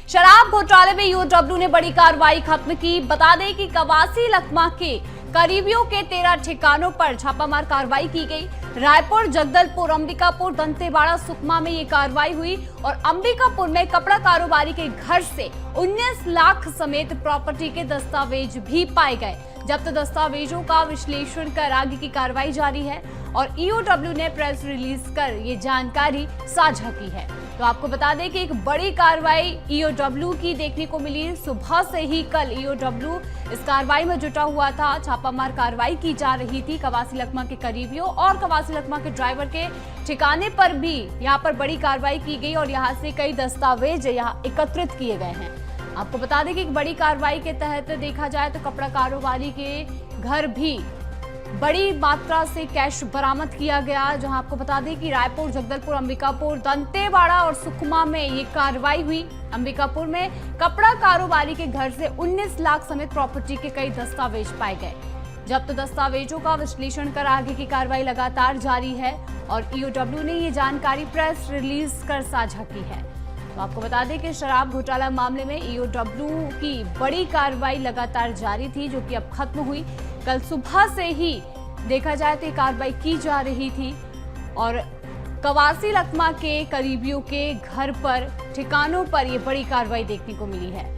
शराब घोटाले में ईओडब्ल्यू ने बड़ी कार्रवाई खत्म की। बता दें कि कवासी लखमा के करीबियों के 13 ठिकानों पर छापामार कार्रवाई की गई। रायपुर, जगदलपुर, अंबिकापुर, दंतेवाड़ा, सुकमा में ये कार्रवाई हुई और अंबिकापुर में कपड़ा कारोबारी के घर से 19 लाख समेत प्रॉपर्टी के दस्तावेज भी पाए गए। जब्त दस्तावेजों का विश्लेषण कर आगे की कार्रवाई जारी है और ईओडब्ल्यू ने प्रेस रिलीज कर ये जानकारी साझा की है। तो आपको बता दें कि एक बड़ी कार्रवाई ईओडब्ल्यू की देखने को मिली। सुबह से ही कल ईओडब्ल्यू इस कार्रवाई में जुटा हुआ था। छापामार कार्रवाई की जा रही थी कवासी लखमा के करीबियों और कवासी लखमा के ड्राइवर के ठिकाने पर भी यहाँ पर बड़ी कार्रवाई की गई और यहाँ से कई दस्तावेज यहाँ एकत्रित किए गए हैं। आपको बता दें कि एक बड़ी कार्रवाई के तहत देखा जाए तो कपड़ा कारोबारी के घर भी बड़ी मात्रा से कैश बरामद किया गया। जहां आपको बता दें कि रायपुर, जगदलपुर, अंबिकापुर, दंतेवाड़ा और सुकमा में ये कार्रवाई हुई। अंबिकापुर में कपड़ा कारोबारी के घर से 19 लाख समेत प्रॉपर्टी के कई दस्तावेज पाए गए। जब्त दस्तावेजों का विश्लेषण कर आगे की कार्रवाई लगातार जारी है और ईओडब्ल्यू ने ये जानकारी प्रेस रिलीज कर साझा की है। तो आपको बता दें कि शराब घोटाला मामले में ईओडब्ल्यू की बड़ी कार्रवाई लगातार जारी थी, जो कि अब खत्म हुई। कल सुबह से ही देखा जाए तो कार्रवाई की जा रही थी और कवासी लखमा के करीबियों के घर पर, ठिकानों पर यह बड़ी कार्रवाई देखने को मिली है।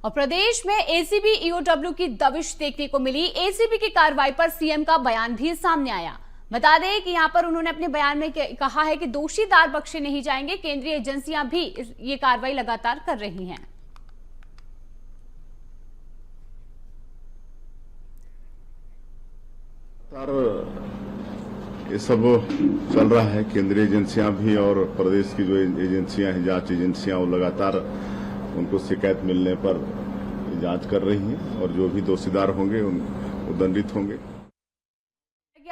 और प्रदेश में एसीबी ईओडब्ल्यू की दबिश देखने को मिली। एसीबी की कार्रवाई पर सीएम का बयान भी सामने आया। बता दें कि यहां पर उन्होंने अपने बयान में कहा है कि दोषीदार बख्शे नहीं जाएंगे। केंद्रीय एजेंसियां भी ये कार्रवाई लगातार कर रही हैं। ये सब चल रहा है। केंद्रीय एजेंसियां भी और प्रदेश की जो एजेंसियां हैं, जांच एजेंसियां, वो लगातार उनको शिकायत मिलने पर जांच कर रही हैं और जो भी दोषीदार होंगे वो दंडित होंगे।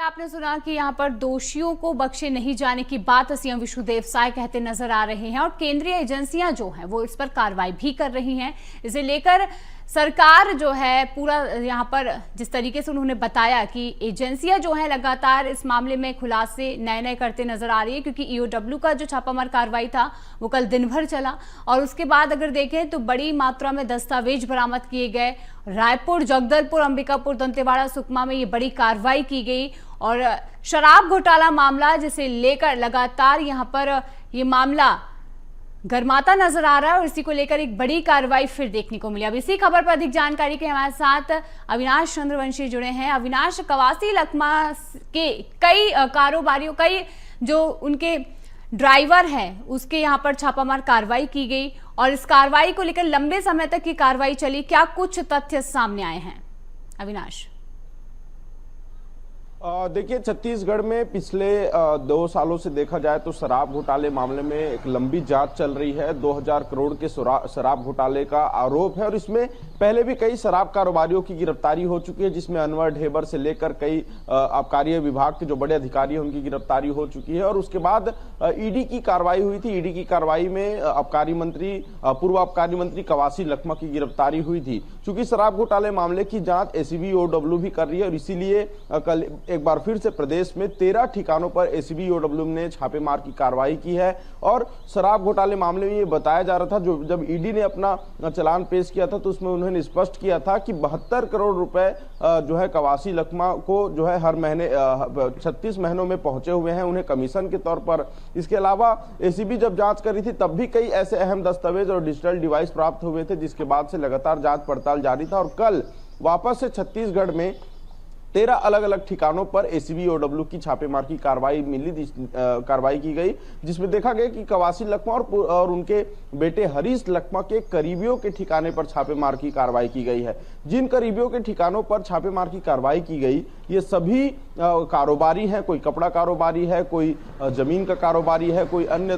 आपने सुना कि यहाँ पर दोषियों को बख्शे नहीं जाने की बात सीएम विष्णुदेव साय कहते नजर आ रहे हैं और केंद्रीय एजेंसियां जो हैं वो इस पर कार्रवाई भी कर रही हैं। इसे लेकर सरकार जो है पूरा यहाँ पर जिस तरीके से उन्होंने बताया कि एजेंसियां जो हैं लगातार इस मामले में खुलासे नए करते नजर आ रही है, क्योंकि ईओडब्ल्यू का जो छापामार कार्रवाई था वो कल दिन भर चला और उसके बाद अगर देखें तो बड़ी मात्रा में दस्तावेज बरामद किए गए। रायपुर, जगदलपुर, अंबिकापुर, दंतेवाड़ा, सुकमा में ये बड़ी कार्रवाई की गई और शराब घोटाला मामला जिसे लेकर लगातार यहाँ पर ये मामला गरमाता नजर आ रहा है और इसी को लेकर एक बड़ी कार्रवाई फिर देखने को मिली। अब इसी खबर पर अधिक जानकारी के हमारे साथ अविनाश चंद्रवंशी जुड़े हैं। अविनाश, कवासी लखमा के कई कारोबारियों, कई जो उनके ड्राइवर हैं, उसके यहाँ पर छापामार कार्रवाई की गई और इस कार्रवाई को लेकर लंबे समय तक की कार्रवाई चली। क्या कुछ तथ्य सामने आए हैं अविनाश? देखिए, छत्तीसगढ़ में पिछले 2 सालों से देखा जाए तो शराब घोटाले मामले में एक लंबी जांच चल रही है। 2000 करोड़ के शराब घोटाले का आरोप है और इसमें पहले भी कई शराब कारोबारियों की गिरफ्तारी हो चुकी है, जिसमें अनवर ढेबर से लेकर कई आबकारी विभाग के जो बड़े अधिकारी हैं उनकी गिरफ्तारी हो चुकी है। और उसके बाद ईडी की कार्रवाई हुई थी। ईडी की कार्रवाई में पूर्व आबकारी मंत्री कवासी लखमा की गिरफ्तारी हुई थी। चूंकि शराब घोटाले मामले की जांच एसीबी ईओडब्ल्यू भी कर रही है और इसीलिए कल एक बार फिर से प्रदेश में 13 ठिकानों पर एसीबी ईओडब्ल्यू ने छापेमार की कार्रवाई की है। और शराब घोटाले मामले में ये बताया जा रहा था, जब ईडी ने अपना चालान पेश किया था तो उसमें उन्होंने स्पष्ट किया था कि 72 करोड़ रुपए जो है कवासी लखमा को जो है हर महीने 36 महीनों में पहुंचे हुए हैं उन्हें कमीशन के तौर पर। इसके अलावा एसीबी जब जांच कर रही थी तब भी कई ऐसे अहम दस्तावेज और डिजिटल डिवाइस प्राप्त हुए थे, जिसके बाद से लगातार जांच पड़ताल जारी था। और कल वापस से छत्तीसगढ़ में 13 अलग अलग ठिकानों पर एसीबी ईओडब्ल्यू की छापेमार की कार्रवाई की गई, जिसमें देखा गया कि कवासी लखमा और उनके बेटे हरीश लखमा के करीबियों के ठिकाने पर छापेमार की कार्रवाई की गई है। जिन करीबियों के ठिकानों पर छापेमार की कार्रवाई की गई ये सभी कारोबारी हैं। कोई कपड़ा कारोबारी है, कोई जमीन का कारोबारी है, कोई अन्य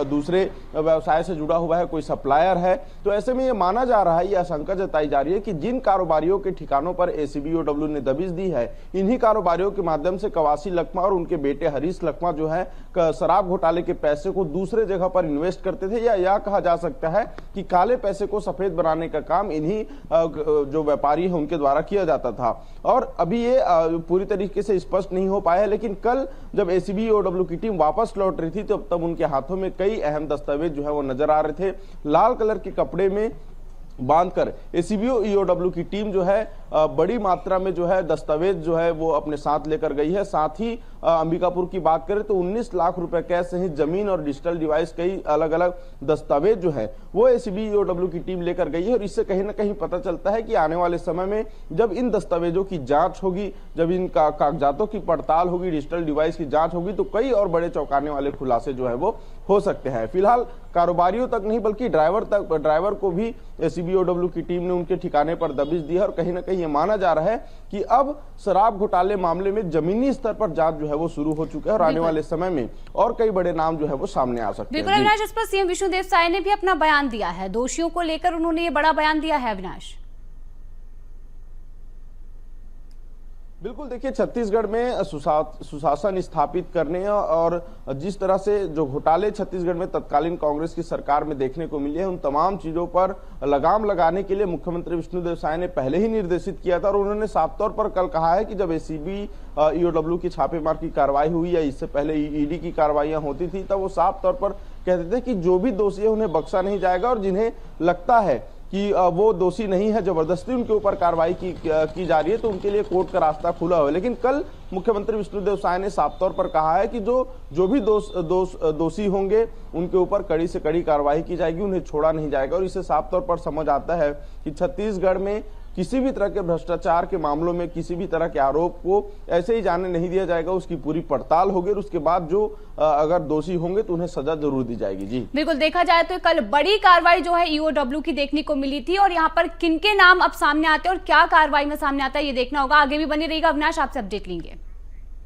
दूसरे व्यवसाय से जुड़ा हुआ है, कोई सप्लायर है। तो ऐसे में ये माना जा रहा है, ये आशंका जताई जा रही है कि जिन कारोबारियों के ठिकानों पर एसीबी ईओडब्ल्यू ने दबिश दी है, इन्हीं कारोबारियों के माध्यम से कवासी लखमा और उनके बेटे हरीश लखमा जो है शराब घोटाले के पैसे को दूसरे जगह पर इन्वेस्ट करते थे, या यह कहा जा सकता है कि काले पैसे को सफेद बनाने का काम इन्हीं जो व्यापारी है उनके द्वारा किया जाता था। और अभी ये पूरी तरीके से स्पष्ट नहीं हो पाया है, लेकिन कल जब एसीबी ईओडब्ल्यू की टीम वापस लौट रही थी तो तब उनके हाथों में कई अहम दस्तावेज जो है वो नजर आ रहे थे। लाल कलर के कपड़े में बांधकर एसीबी ईओडब्ल्यू की टीम जो है बड़ी मात्रा में जो है दस्तावेज जो है वो अपने साथ लेकर गई है। साथ ही अंबिकापुर की बात करें तो 19 लाख रुपए कैश सहित जमीन और डिजिटल डिवाइस कई अलग अलग दस्तावेज जो है वो एसीबी ईओडब्ल्यू की टीम लेकर गई है। और इससे कहीं ना कहीं पता चलता है कि आने वाले समय में जब इन दस्तावेजों की जांच होगी, जब इन कागजातों की पड़ताल होगी, डिजिटल डिवाइस की जांच होगी, तो कई और बड़े चौंकाने वाले खुलासे जो है वो हो सकते हैं। फिलहाल कारोबारियों तक नहीं बल्कि ड्राइवर को भी एसीबी ईओडब्ल्यू की टीम ने उनके ठिकाने पर दबिश दी है। और कहीं ना कहीं ये माना जा रहा है कि अब शराब घोटाले मामले में जमीनी स्तर पर जांच जो है वो शुरू हो चुका है और आने वाले समय में और कई बड़े नाम जो है वो सामने आ सकते हैं। बिल्कुल अविनाश, इस पर सीएम विष्णुदेव साय ने भी अपना बयान दिया है, दोषियों को लेकर उन्होंने ये बड़ा बयान दिया है। अविनाश, बिल्कुल देखिए, छत्तीसगढ़ में सुशासन स्थापित करने और जिस तरह से जो घोटाले छत्तीसगढ़ में तत्कालीन कांग्रेस की सरकार में देखने को मिले हैं, उन तमाम चीजों पर लगाम लगाने के लिए मुख्यमंत्री विष्णुदेव साय ने पहले ही निर्देशित किया था। और उन्होंने साफ तौर पर कल कहा है कि जब एसीबी ईओडब्ल्यू की छापेमार की कार्रवाई हुई या इससे पहले ईडी की कार्रवाइयां होती थी, तब वो साफ तौर पर कहते थे कि जो भी दोषी है उन्हें बख्शा नहीं जाएगा और जिन्हें लगता है कि वो दोषी नहीं है, जबरदस्ती उनके ऊपर कार्रवाई की जा रही है, तो उनके लिए कोर्ट का रास्ता खुला हुआ है। लेकिन कल मुख्यमंत्री विष्णुदेव साय ने साफ तौर पर कहा है कि जो भी दोषी होंगे उनके ऊपर कड़ी से कड़ी कार्रवाई की जाएगी, उन्हें छोड़ा नहीं जाएगा। और इससे साफ तौर पर समझ आता है कि छत्तीसगढ़ में किसी भी तरह के भ्रष्टाचार के मामलों में किसी भी तरह के आरोप को ऐसे ही जाने नहीं दिया जाएगा, उसकी पूरी पड़ताल होगी और उसके बाद जो अगर दोषी होंगे तो उन्हें सजा जरूर दी जाएगी। जी बिल्कुल, देखा जाए तो कल बड़ी कार्रवाई जो है ईओडब्ल्यू की देखने को मिली थी और यहाँ पर किनके नाम अब सामने आते हैं और क्या कार्रवाई में सामने आता है ये देखना होगा। आगे भी बने रहिएगा, अविनाश आपसे अपडेट लेंगे।